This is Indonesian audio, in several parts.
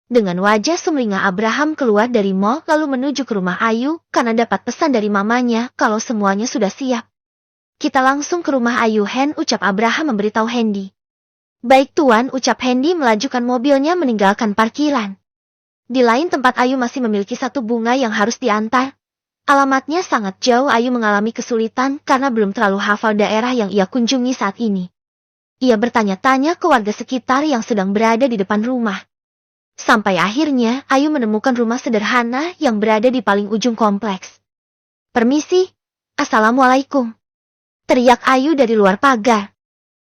Dengan wajah sumringah Abraham keluar dari mall lalu menuju ke rumah Ayu karena dapat pesan dari mamanya kalau semuanya sudah siap. Kita langsung ke rumah Ayu Hen, ucap Abraham memberitahu Hendy. Baik tuan, ucap Hendy melajukan mobilnya meninggalkan parkiran. Di lain tempat Ayu masih memiliki satu bunga yang harus diantar. Alamatnya sangat jauh. Ayu mengalami kesulitan karena belum terlalu hafal daerah yang ia kunjungi saat ini. Ia bertanya-tanya ke warga sekitar yang sedang berada di depan rumah. Sampai akhirnya Ayu menemukan rumah sederhana yang berada di paling ujung kompleks. Permisi, Assalamualaikum. Teriak Ayu dari luar pagar.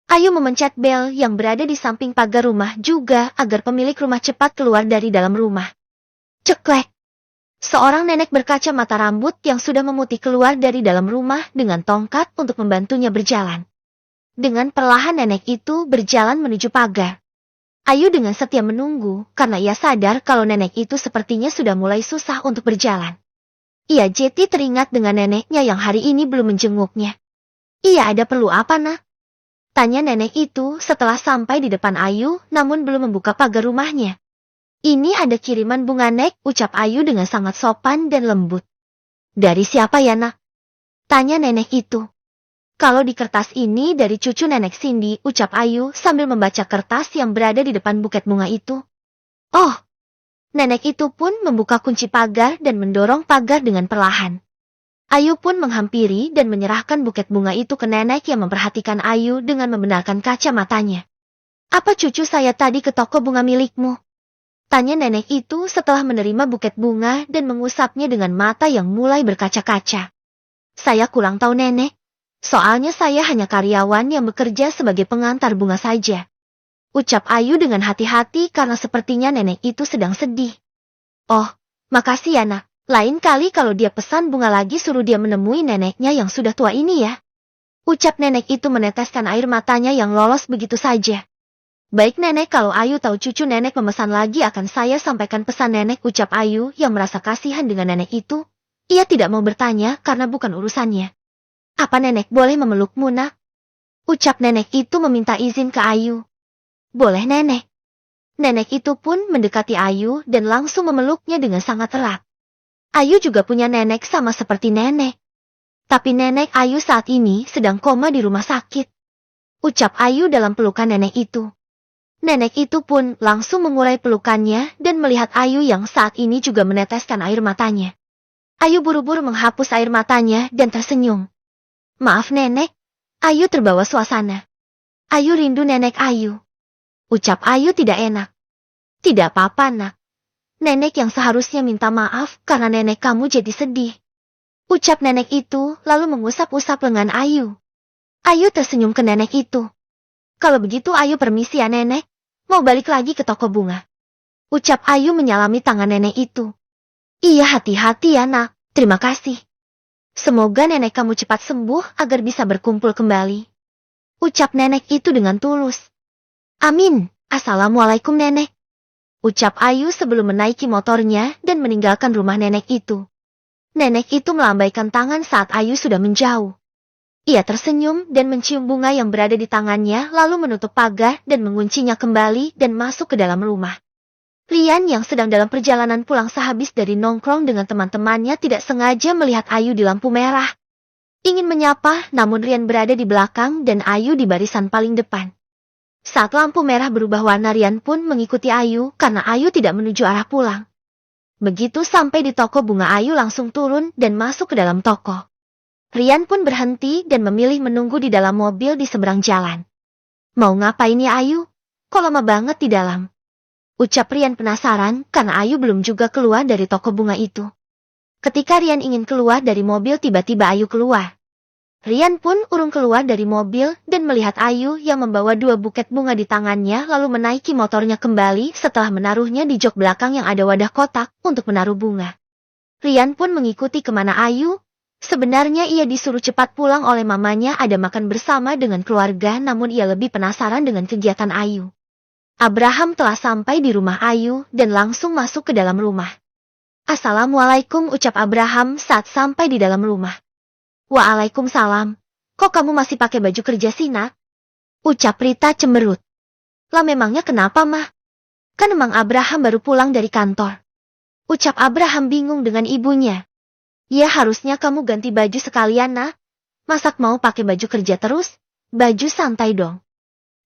Ayu memencet bel yang berada di samping pagar rumah juga agar pemilik rumah cepat keluar dari dalam rumah. Ceklek. Seorang nenek berkacamata rambut yang sudah memutih keluar dari dalam rumah dengan tongkat untuk membantunya berjalan. Dengan perlahan nenek itu berjalan menuju pagar. Ayu dengan setia menunggu karena ia sadar kalau nenek itu sepertinya sudah mulai susah untuk berjalan. Ia jadi teringat dengan neneknya yang hari ini belum menjenguknya. Iya, ada perlu apa nak? Tanya nenek itu setelah sampai di depan Ayu namun belum membuka pagar rumahnya. Ini ada kiriman bunga nek, ucap Ayu dengan sangat sopan dan lembut. Dari siapa ya nak? Tanya nenek itu. Kalau di kertas ini dari cucu nenek Cindy, ucap Ayu sambil membaca kertas yang berada di depan buket bunga itu. Oh, nenek itu pun membuka kunci pagar dan mendorong pagar dengan perlahan. Ayu pun menghampiri dan menyerahkan buket bunga itu ke nenek yang memperhatikan Ayu dengan membenarkan kacamatanya. Apa cucu saya tadi ke toko bunga milikmu? Tanya nenek itu setelah menerima buket bunga dan mengusapnya dengan mata yang mulai berkaca-kaca. Saya kurang tahu nenek. Soalnya saya hanya karyawan yang bekerja sebagai pengantar bunga saja. Ucap Ayu dengan hati-hati karena sepertinya nenek itu sedang sedih. Oh, makasih ya nak. Lain kali kalau dia pesan bunga lagi suruh dia menemui neneknya yang sudah tua ini ya. Ucap nenek itu meneteskan air matanya yang lolos begitu saja. Baik nenek, kalau Ayu tahu cucu nenek memesan lagi akan saya sampaikan pesan nenek, ucap Ayu yang merasa kasihan dengan nenek itu. Ia tidak mau bertanya karena bukan urusannya. Apa nenek boleh memelukmu nak? Ucap nenek itu meminta izin ke Ayu. Boleh nenek. Nenek itu pun mendekati Ayu dan langsung memeluknya dengan sangat erat. Ayu juga punya nenek sama seperti nenek. Tapi nenek Ayu saat ini sedang koma di rumah sakit. Ucap Ayu dalam pelukan nenek itu. Nenek itu pun langsung mengurai pelukannya dan melihat Ayu yang saat ini juga meneteskan air matanya. Ayu buru-buru menghapus air matanya dan tersenyum. Maaf nenek, Ayu terbawa suasana. Ayu rindu nenek Ayu. Ucap Ayu tidak enak. Tidak apa-apa nak. Nenek yang seharusnya minta maaf karena nenek kamu jadi sedih. Ucap nenek itu lalu mengusap-usap lengan Ayu. Ayu tersenyum ke nenek itu. Kalau begitu Ayu permisi ya nenek, mau balik lagi ke toko bunga. Ucap Ayu menyalami tangan nenek itu. Iya, hati-hati ya nak, terima kasih. Semoga nenek kamu cepat sembuh agar bisa berkumpul kembali. Ucap nenek itu dengan tulus. Amin, Assalamualaikum nenek. Ucap Ayu sebelum menaiki motornya dan meninggalkan rumah nenek itu. Nenek itu melambaikan tangan saat Ayu sudah menjauh. Ia tersenyum dan mencium bunga yang berada di tangannya lalu menutup pagar dan menguncinya kembali dan masuk ke dalam rumah. Rian yang sedang dalam perjalanan pulang sehabis dari nongkrong dengan teman-temannya tidak sengaja melihat Ayu di lampu merah. Ingin menyapa, namun Rian berada di belakang dan Ayu di barisan paling depan. Saat lampu merah berubah warna, Rian pun mengikuti Ayu karena Ayu tidak menuju arah pulang. Begitu sampai di toko bunga, Ayu langsung turun dan masuk ke dalam toko. Rian pun berhenti dan memilih menunggu di dalam mobil di seberang jalan. Mau ngapain ya Ayu? Kok lama banget di dalam? Ucap Rian penasaran karena Ayu belum juga keluar dari toko bunga itu. Ketika Rian ingin keluar dari mobil, tiba-tiba Ayu keluar. Rian pun urung keluar dari mobil dan melihat Ayu yang membawa 2 buket bunga di tangannya lalu menaiki motornya kembali setelah menaruhnya di jok belakang yang ada wadah kotak untuk menaruh bunga. Rian pun mengikuti kemana Ayu. Sebenarnya ia disuruh cepat pulang oleh mamanya ada makan bersama dengan keluarga, namun ia lebih penasaran dengan kegiatan Ayu. Abraham telah sampai di rumah Ayu dan langsung masuk ke dalam rumah. Assalamualaikum, ucap Abraham saat sampai di dalam rumah. Waalaikumsalam. Kok kamu masih pakai baju kerja sih nak? Ucap Rita cemberut. Lah memangnya kenapa mah? Kan emang Abraham baru pulang dari kantor. Ucap Abraham bingung dengan ibunya. Ya harusnya kamu ganti baju sekalian nak. Masak mau pakai baju kerja terus? Baju santai dong.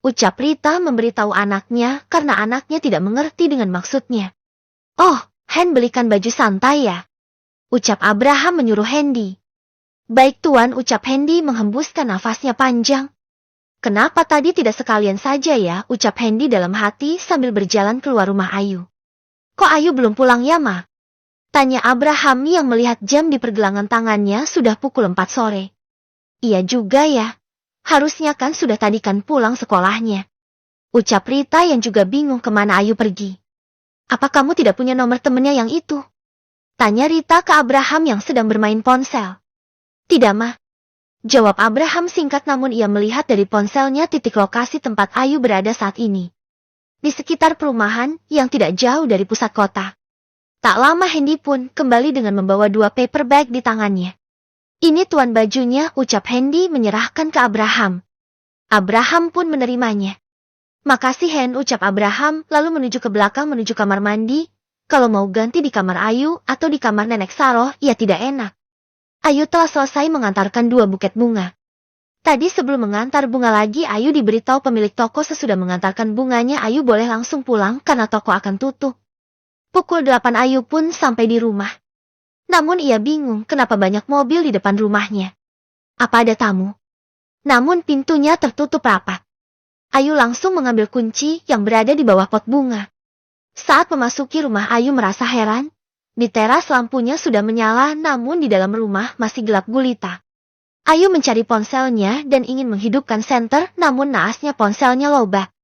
Ucap Rita memberitahu anaknya karena anaknya tidak mengerti dengan maksudnya. Oh, Hen belikan baju santai ya? Ucap Abraham menyuruh Hendy. Baik tuan, ucap Hendy menghembuskan nafasnya panjang. Kenapa tadi tidak sekalian saja ya, ucap Hendy dalam hati sambil berjalan keluar rumah Ayu. Kok Ayu belum pulang ya ma? Tanya Abraham yang melihat jam di pergelangan tangannya sudah pukul 4 sore. Iya juga ya, harusnya kan sudah tadi kan pulang sekolahnya. Ucap Rita yang juga bingung kemana Ayu pergi. Apa kamu tidak punya nomor temennya yang itu? Tanya Rita ke Abraham yang sedang bermain ponsel. Tidak ma. Jawab Abraham singkat namun ia melihat dari ponselnya titik lokasi tempat Ayu berada saat ini. Di sekitar perumahan yang tidak jauh dari pusat kota. Tak lama Hendy pun kembali dengan membawa 2 paper bag di tangannya. Ini tuan bajunya, ucap Hendy menyerahkan ke Abraham. Abraham pun menerimanya. Makasih Hen, ucap Abraham lalu menuju ke belakang menuju kamar mandi. Kalau mau ganti di kamar Ayu atau di kamar Nenek Saroh, ya tidak enak. Ayu telah selesai mengantarkan 2 buket bunga. Tadi sebelum mengantar bunga lagi Ayu diberitahu pemilik toko sesudah mengantarkan bunganya Ayu boleh langsung pulang karena toko akan tutup. Pukul 8 Ayu pun sampai di rumah. Namun ia bingung kenapa banyak mobil di depan rumahnya. Apa ada tamu? Namun pintunya tertutup rapat. Ayu langsung mengambil kunci yang berada di bawah pot bunga. Saat memasuki rumah Ayu merasa heran. Di teras lampunya sudah menyala namun di dalam rumah masih gelap gulita. Ayu mencari ponselnya dan ingin menghidupkan senter namun naasnya ponselnya lobat.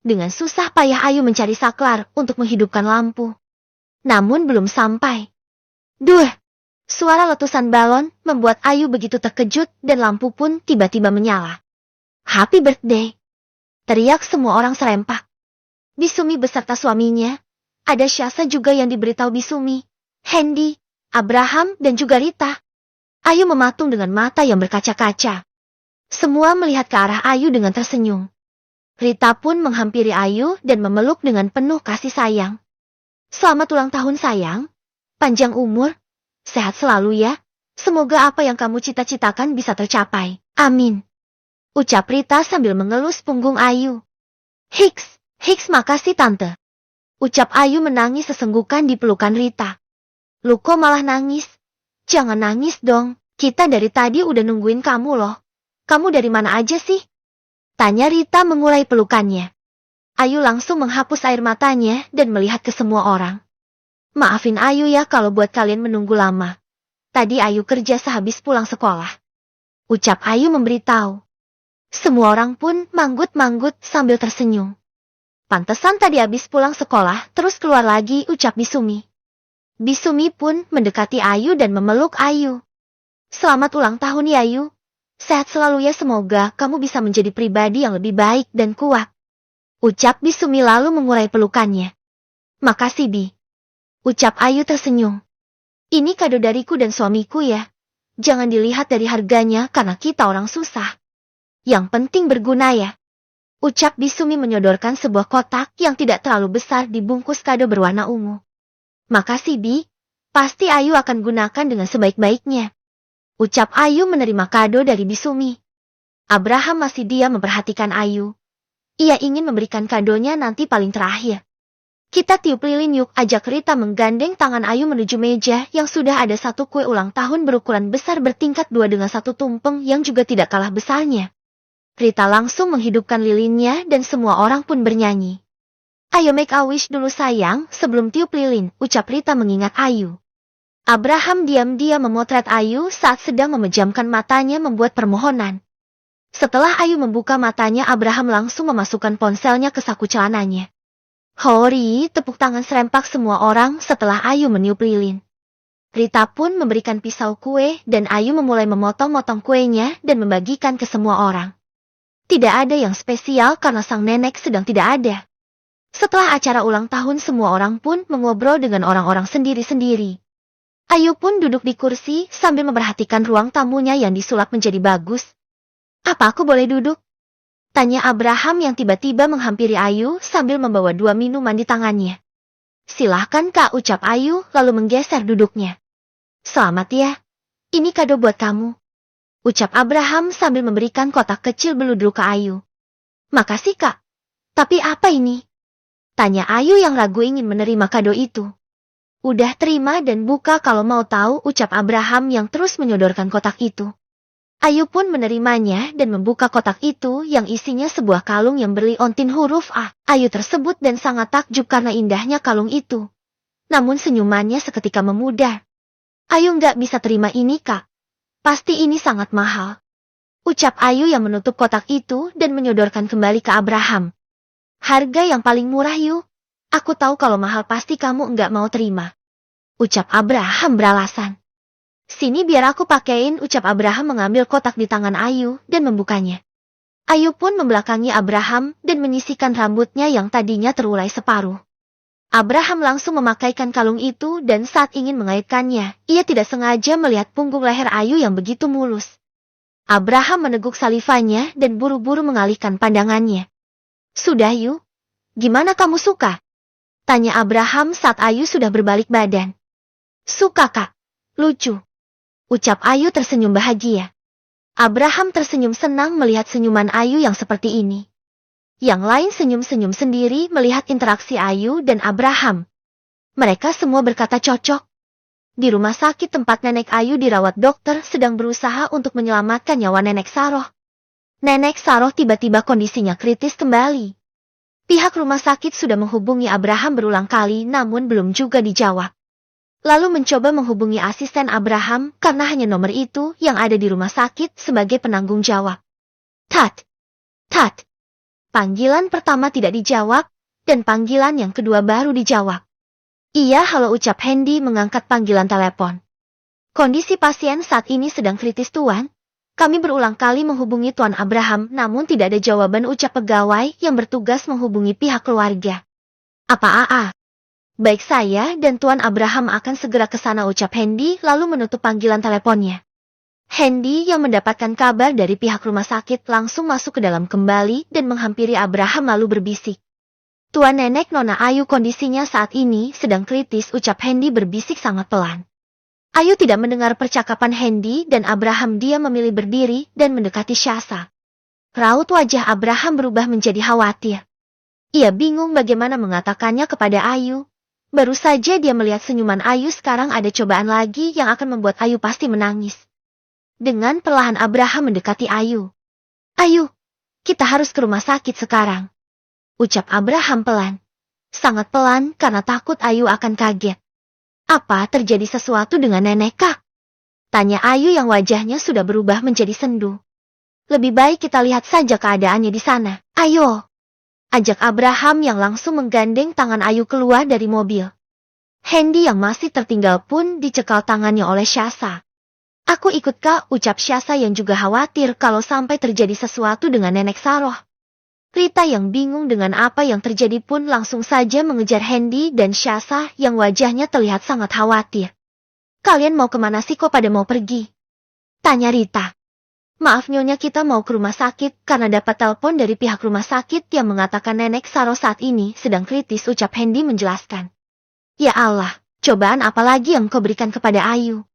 Dengan susah payah Ayu mencari saklar untuk menghidupkan lampu. Namun belum sampai. Duh! Suara letusan balon membuat Ayu begitu terkejut dan lampu pun tiba-tiba menyala. Happy birthday! Teriak semua orang serempak. Bisumi beserta suaminya. Ada Syasa juga yang diberitahu Bisumi, Hendy, Abraham dan juga Rita. Ayu mematung dengan mata yang berkaca-kaca. Semua melihat ke arah Ayu dengan tersenyum. Rita pun menghampiri Ayu dan memeluk dengan penuh kasih sayang. Selamat ulang tahun sayang. Panjang umur. Sehat selalu ya. Semoga apa yang kamu cita-citakan bisa tercapai. Amin. Ucap Rita sambil mengelus punggung Ayu. Hiks, makasih tante. Ucap Ayu menangis sesenggukan di pelukan Rita. Lu kok malah nangis? Jangan nangis dong, kita dari tadi udah nungguin kamu loh. Kamu dari mana aja sih? Tanya Rita mengurai pelukannya. Ayu langsung menghapus air matanya dan melihat ke semua orang. Maafin Ayu ya kalau buat kalian menunggu lama. Tadi Ayu kerja sehabis pulang sekolah. Ucap Ayu memberitahu. Semua orang pun manggut-manggut sambil tersenyum. Pantesan tadi habis pulang sekolah, terus keluar lagi, ucap Bisumi. Bisumi pun mendekati Ayu dan memeluk Ayu. Selamat ulang tahun ya Ayu. Sehat selalu ya, semoga kamu bisa menjadi pribadi yang lebih baik dan kuat. Ucap Bisumi lalu mengurai pelukannya. Makasih Bi. Ucap Ayu tersenyum. Ini kado dariku dan suamiku ya. Jangan dilihat dari harganya karena kita orang susah. Yang penting berguna ya. Ucap Bisumi menyodorkan sebuah kotak yang tidak terlalu besar dibungkus kado berwarna ungu. Makasih Bi, pasti Ayu akan gunakan dengan sebaik-baiknya. Ucap Ayu menerima kado dari Bisumi. Abraham masih diam memperhatikan Ayu. Ia ingin memberikan kadonya nanti paling terakhir. Kita tiup lilin yuk, ajak Rita menggandeng tangan Ayu menuju meja yang sudah ada satu kue ulang tahun berukuran besar bertingkat 2 dengan satu tumpeng yang juga tidak kalah besarnya. Rita langsung menghidupkan lilinnya dan semua orang pun bernyanyi. Ayo make a wish dulu sayang sebelum tiup lilin, ucap Rita mengingat Ayu. Abraham diam-diam memotret Ayu saat sedang memejamkan matanya membuat permohonan. Setelah Ayu membuka matanya, Abraham langsung memasukkan ponselnya ke saku celananya. Hori, tepuk tangan serempak semua orang setelah Ayu meniup lilin. Rita pun memberikan pisau kue dan Ayu memulai memotong-motong kuenya dan membagikan ke semua orang. Tidak ada yang spesial karena sang nenek sedang tidak ada. Setelah acara ulang tahun, semua orang pun mengobrol dengan orang-orang sendiri-sendiri. Ayu pun duduk di kursi sambil memperhatikan ruang tamunya yang disulap menjadi bagus. Apa aku boleh duduk? Tanya Abraham yang tiba-tiba menghampiri Ayu sambil membawa 2 minuman di tangannya. Silahkan Kak, ucap Ayu lalu menggeser duduknya. Selamat ya, ini kado buat kamu. Ucap Abraham sambil memberikan kotak kecil beludru ke Ayu. Makasih Kak, tapi apa ini? Tanya Ayu yang ragu ingin menerima kado itu. Udah terima dan buka kalau mau tahu, ucap Abraham yang terus menyodorkan kotak itu. Ayu pun menerimanya dan membuka kotak itu yang isinya sebuah kalung yang berliontin huruf A. Ayu tersebut dan sangat takjub karena indahnya kalung itu. Namun senyumannya seketika memudar. Ayu nggak bisa terima ini Kak. Pasti ini sangat mahal. Ucap Ayu yang menutup kotak itu dan menyodorkan kembali ke Abraham. Harga yang paling murah Yu. Aku tahu kalau mahal pasti kamu nggak mau terima. Ucap Abraham beralasan. Sini biar aku pakein, ucap Abraham mengambil kotak di tangan Ayu dan membukanya. Ayu pun membelakangi Abraham dan menyisihkan rambutnya yang tadinya terulai separuh. Abraham langsung memakaikan kalung itu dan saat ingin mengaitkannya, ia tidak sengaja melihat punggung leher Ayu yang begitu mulus. Abraham meneguk salivanya dan buru-buru mengalihkan pandangannya. Sudah Yu, gimana kamu suka? Tanya Abraham saat Ayu sudah berbalik badan. Suka Kak, lucu. Ucap Ayu tersenyum bahagia. Abraham tersenyum senang melihat senyuman Ayu yang seperti ini. Yang lain senyum-senyum sendiri melihat interaksi Ayu dan Abraham. Mereka semua berkata cocok. Di rumah sakit tempat nenek Ayu dirawat, dokter sedang berusaha untuk menyelamatkan nyawa nenek Saroh. Nenek Saroh tiba-tiba kondisinya kritis kembali. Pihak rumah sakit sudah menghubungi Abraham berulang kali namun belum juga dijawab. Lalu mencoba menghubungi asisten Abraham karena hanya nomor itu yang ada di rumah sakit sebagai penanggung jawab. Tat. Panggilan pertama tidak dijawab, dan panggilan yang kedua baru dijawab. Iya, halo, ucap Hendy mengangkat panggilan telepon. Kondisi pasien saat ini sedang kritis Tuan. Kami berulang kali menghubungi Tuan Abraham namun tidak ada jawaban, ucap pegawai yang bertugas menghubungi pihak keluarga. Apa AA? Baik, saya dan Tuan Abraham akan segera ke sana, ucap Hendy lalu menutup panggilan teleponnya. Hendy yang mendapatkan kabar dari pihak rumah sakit langsung masuk ke dalam kembali dan menghampiri Abraham lalu berbisik. Tuan Nenek Nona Ayu kondisinya saat ini sedang kritis, ucap Hendy berbisik sangat pelan. Ayu tidak mendengar percakapan Hendy dan Abraham, dia memilih berdiri dan mendekati Syasa. Raut wajah Abraham berubah menjadi khawatir. Ia bingung bagaimana mengatakannya kepada Ayu. Baru saja dia melihat senyuman Ayu, sekarang ada cobaan lagi yang akan membuat Ayu pasti menangis. Dengan perlahan Abraham mendekati Ayu. Ayu, kita harus ke rumah sakit sekarang. Ucap Abraham pelan. Sangat pelan karena takut Ayu akan kaget. Apa terjadi sesuatu dengan nenek Kak? Tanya Ayu yang wajahnya sudah berubah menjadi sendu. Lebih baik kita lihat saja keadaannya di sana. Ayo. Ajak Abraham yang langsung menggandeng tangan Ayu keluar dari mobil. Hendy yang masih tertinggal pun dicekal tangannya oleh Syasa. Aku ikut Kak, ucap Syasa yang juga khawatir kalau sampai terjadi sesuatu dengan nenek Saroh. Rita yang bingung dengan apa yang terjadi pun langsung saja mengejar Hendy dan Syasa yang wajahnya terlihat sangat khawatir. Kalian mau kemana sih, kok pada mau pergi? Tanya Rita. Maaf Nyonya, kita mau ke rumah sakit karena dapat telepon dari pihak rumah sakit yang mengatakan nenek Saroh saat ini sedang kritis, ucap Hendy menjelaskan. Ya Allah, cobaan apa lagi yang kau berikan kepada Ayu?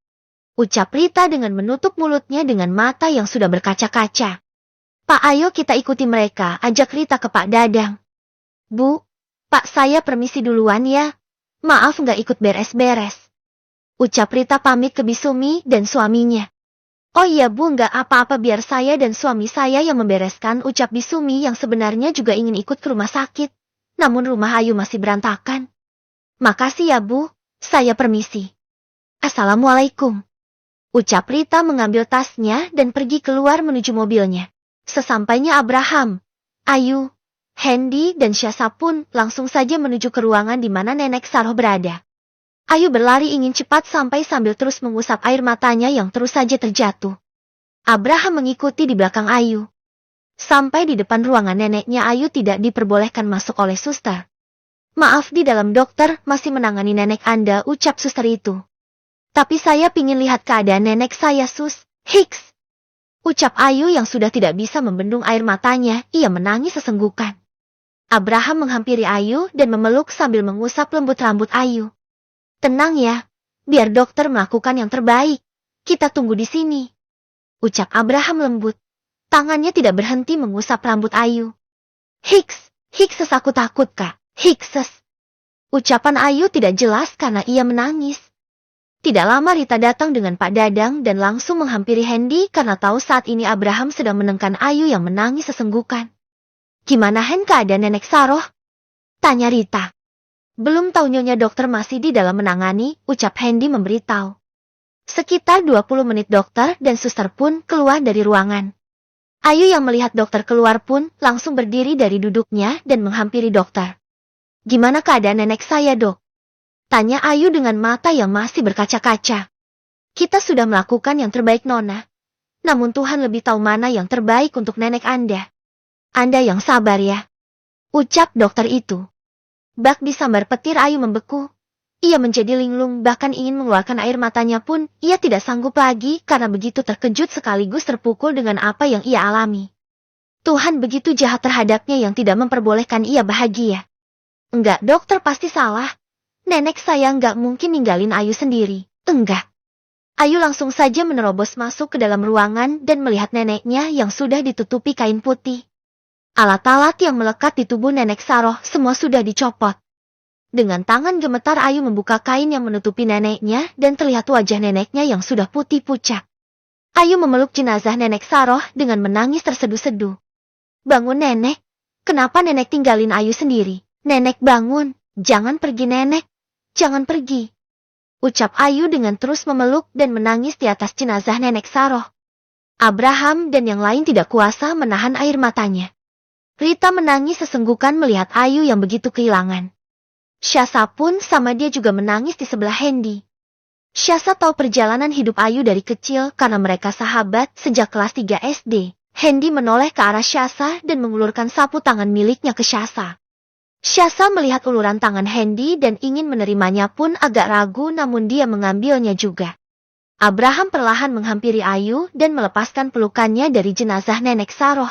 Ucap Rita dengan menutup mulutnya dengan mata yang sudah berkaca-kaca. Pak, ayo kita ikuti mereka, ajak Rita ke Pak Dadang. Bu, Pak, saya permisi duluan ya. Maaf nggak ikut beres-beres. Ucap Rita pamit ke Bisumi dan suaminya. Oh iya Bu, nggak apa-apa, biar saya dan suami saya yang membereskan, ucap Bisumi yang sebenarnya juga ingin ikut ke rumah sakit. Namun rumah Ayu masih berantakan. Makasih ya Bu, saya permisi. Assalamualaikum. Ucap Rita mengambil tasnya dan pergi keluar menuju mobilnya. Sesampainya Abraham, Ayu, Hendy dan Syasa pun langsung saja menuju ke ruangan di mana nenek Saroh berada. Ayu berlari ingin cepat sampai sambil terus mengusap air matanya yang terus saja terjatuh. Abraham mengikuti di belakang Ayu. Sampai di depan ruangan neneknya, Ayu tidak diperbolehkan masuk oleh suster. Maaf, di dalam dokter masih menangani nenek Anda, ucap suster itu. Tapi saya pingin lihat keadaan nenek saya, Sus. Hiks. Ucap Ayu yang sudah tidak bisa membendung air matanya, ia menangis sesenggukan. Abraham menghampiri Ayu dan memeluk sambil mengusap lembut rambut Ayu. Tenang ya, biar dokter melakukan yang terbaik. Kita tunggu di sini. Ucap Abraham lembut. Tangannya tidak berhenti mengusap rambut Ayu. Hikses aku takut kak, hikses. Ucapan Ayu tidak jelas karena ia menangis. Tidak lama Rita datang dengan Pak Dadang dan langsung menghampiri Hendy karena tahu saat ini Abraham sedang menengkan Ayu yang menangis sesenggukan. Gimana Hen keadaan Nenek Saroh? Tanya Rita. Belum tahu nyonya dokter masih di dalam menangani, ucap Hendy memberitahu. Sekitar 20 menit dokter dan suster pun keluar dari ruangan. Ayu yang melihat dokter keluar pun langsung berdiri dari duduknya dan menghampiri dokter. Gimana keadaan nenek saya dok? Tanya Ayu dengan mata yang masih berkaca-kaca. Kita sudah melakukan yang terbaik nona. Namun Tuhan lebih tahu mana yang terbaik untuk nenek Anda. Anda yang sabar ya. Ucap dokter itu. Bak disambar petir Ayu membeku. Ia menjadi linglung bahkan ingin mengeluarkan air matanya pun ia tidak sanggup lagi karena begitu terkejut sekaligus terpukul dengan apa yang ia alami. Tuhan begitu jahat terhadapnya yang tidak memperbolehkan ia bahagia. Enggak dokter pasti salah. Nenek saya enggak mungkin ninggalin Ayu sendiri. Enggak. Ayu langsung saja menerobos masuk ke dalam ruangan dan melihat neneknya yang sudah ditutupi kain putih. Alat-alat yang melekat di tubuh nenek Saroh semua sudah dicopot. Dengan tangan gemetar Ayu membuka kain yang menutupi neneknya dan terlihat wajah neneknya yang sudah putih pucat. Ayu memeluk jenazah nenek Saroh dengan menangis terseduh-seduh. Bangun nenek. Kenapa nenek tinggalin Ayu sendiri? Nenek bangun. Jangan pergi nenek. Jangan pergi. Ucap Ayu dengan terus memeluk dan menangis di atas jenazah nenek Saroh. Abraham dan yang lain tidak kuasa menahan air matanya. Rita menangis sesenggukan melihat Ayu yang begitu kehilangan. Syasa pun sama dia juga menangis di sebelah Hendy. Syasa tahu perjalanan hidup Ayu dari kecil karena mereka sahabat sejak kelas 3 SD. Hendy menoleh ke arah Syasa dan mengulurkan sapu tangan miliknya ke Syasa. Syasa melihat uluran tangan Hendy dan ingin menerimanya pun agak ragu namun dia mengambilnya juga. Abraham perlahan menghampiri Ayu dan melepaskan pelukannya dari jenazah nenek Saroh.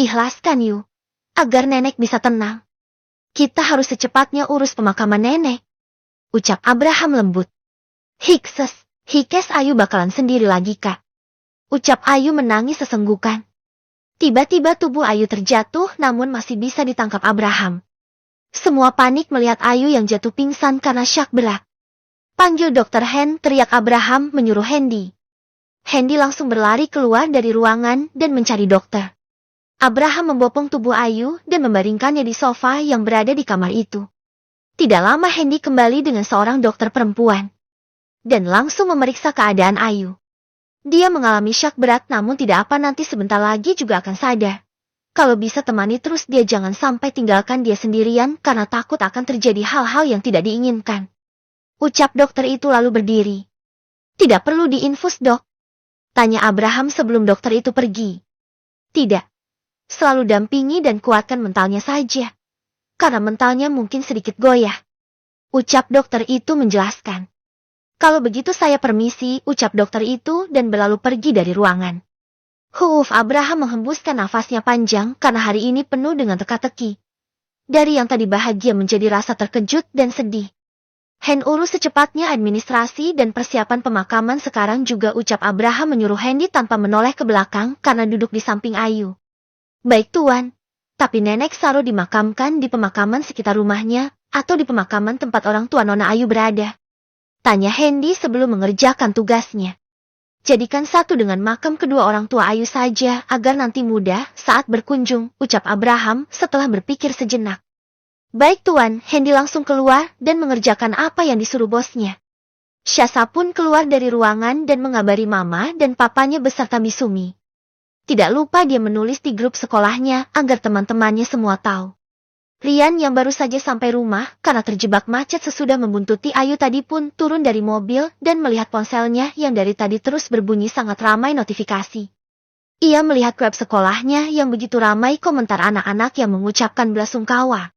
Ikhlaskan Yu, agar nenek bisa tenang. Kita harus secepatnya urus pemakaman nenek. Ucap Abraham lembut. Hikes Ayu bakalan sendiri lagi kak. Ucap Ayu menangis sesenggukan. Tiba-tiba tubuh Ayu terjatuh namun masih bisa ditangkap Abraham. Semua panik melihat Ayu yang jatuh pingsan karena syak berat. Panggil dokter Hen, teriak Abraham menyuruh Hendy. Hendy langsung berlari keluar dari ruangan dan mencari dokter. Abraham membopong tubuh Ayu dan membaringkannya di sofa yang berada di kamar itu. Tidak lama Hendy kembali dengan seorang dokter perempuan. Dan langsung memeriksa keadaan Ayu. Dia mengalami syak berat namun tidak apa nanti sebentar lagi juga akan sadar. Kalau bisa temani terus dia jangan sampai tinggalkan dia sendirian karena takut akan terjadi hal-hal yang tidak diinginkan. Ucap dokter itu lalu berdiri. Tidak perlu diinfus dok. Tanya Abraham sebelum dokter itu pergi. Tidak. Selalu dampingi dan kuatkan mentalnya saja. Karena mentalnya mungkin sedikit goyah. Ucap dokter itu menjelaskan. Kalau begitu saya permisi, ucap dokter itu dan berlalu pergi dari ruangan. Abraham menghembuskan nafasnya panjang karena hari ini penuh dengan teka-teki. Dari yang tadi bahagia menjadi rasa terkejut dan sedih. Hen urus secepatnya administrasi dan persiapan pemakaman sekarang juga ucap Abraham menyuruh Hendy tanpa menoleh ke belakang karena duduk di samping Ayu. Baik tuan, tapi nenek Saroh dimakamkan di pemakaman sekitar rumahnya atau di pemakaman tempat orang tua Nona Ayu berada? Tanya Hendy sebelum mengerjakan tugasnya. Jadikan satu dengan makam kedua orang tua Ayu saja agar nanti mudah saat berkunjung, ucap Abraham setelah berpikir sejenak. Baik tuan, Hendy langsung keluar dan mengerjakan apa yang disuruh bosnya. Syasa pun keluar dari ruangan dan mengabari mama dan papanya beserta Bisumi. Tidak lupa dia menulis di grup sekolahnya agar teman-temannya semua tahu. Rian yang baru saja sampai rumah karena terjebak macet sesudah membuntuti Ayu tadi pun turun dari mobil dan melihat ponselnya yang dari tadi terus berbunyi sangat ramai notifikasi. Ia melihat web sekolahnya yang begitu ramai komentar anak-anak yang mengucapkan belasungkawa.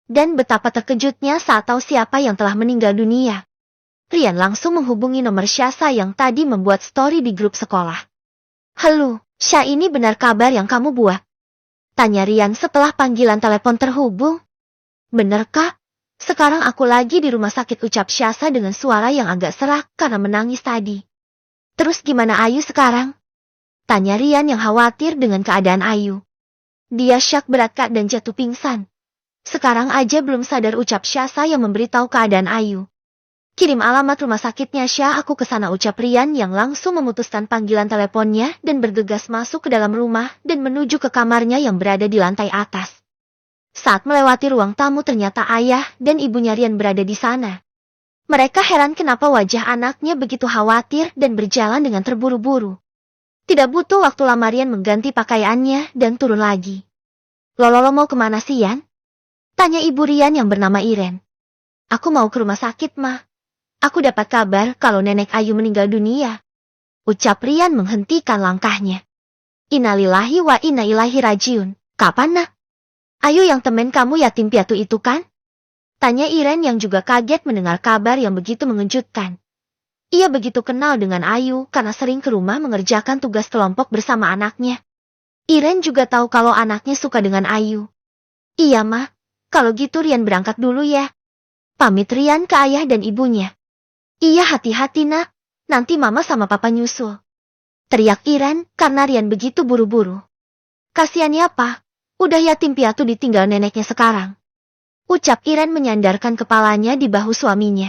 Dan betapa terkejutnya saat tahu siapa yang telah meninggal dunia. Rian langsung menghubungi nomor Syasa yang tadi membuat story di grup sekolah. Halo, Syah, ini benar kabar yang kamu buat? Tanya Rian setelah panggilan telepon terhubung. Bener Kak? Sekarang aku lagi di rumah sakit, ucap Syasa dengan suara yang agak serak karena menangis tadi. Terus gimana Ayu sekarang? Tanya Rian yang khawatir dengan keadaan Ayu. Dia syak berat Kak dan jatuh pingsan. Sekarang aja belum sadar, ucap Syasa yang memberitahu keadaan Ayu. Kirim alamat rumah sakitnya Syah, aku ke sana, ucap Rian yang langsung memutuskan panggilan teleponnya dan bergegas masuk ke dalam rumah dan menuju ke kamarnya yang berada di lantai atas. Saat melewati ruang tamu ternyata ayah dan ibunya Rian berada di sana. Mereka heran kenapa wajah anaknya begitu khawatir dan berjalan dengan terburu-buru. Tidak butuh waktu lama Rian mengganti pakaiannya dan turun lagi. Lololo, mau kemana sih Yan? Tanya ibu Rian yang bernama Iren. Aku mau ke rumah sakit mah. Aku dapat kabar kalau nenek Ayu meninggal dunia. Ucap Rian menghentikan langkahnya. Innalillahi wa inna ilaihi rajiun. Kapan nak? Ayu yang temen kamu yatim piatu itu kan? Tanya Iren yang juga kaget mendengar kabar yang begitu mengejutkan. Ia begitu kenal dengan Ayu karena sering ke rumah mengerjakan tugas kelompok bersama anaknya. Iren juga tahu kalau anaknya suka dengan Ayu. Iya mah, kalau gitu Rian berangkat dulu ya. Pamit Rian ke ayah dan ibunya. Iya, hati-hati nak, nanti mama sama papa nyusul. Teriak Iren karena Rian begitu buru-buru. Kasiannya apa, udah yatim piatu ditinggal neneknya sekarang. Ucap Iren menyandarkan kepalanya di bahu suaminya.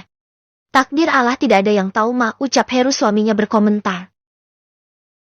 Takdir Allah, tidak ada yang tahu mah, ucap Heru suaminya berkomentar.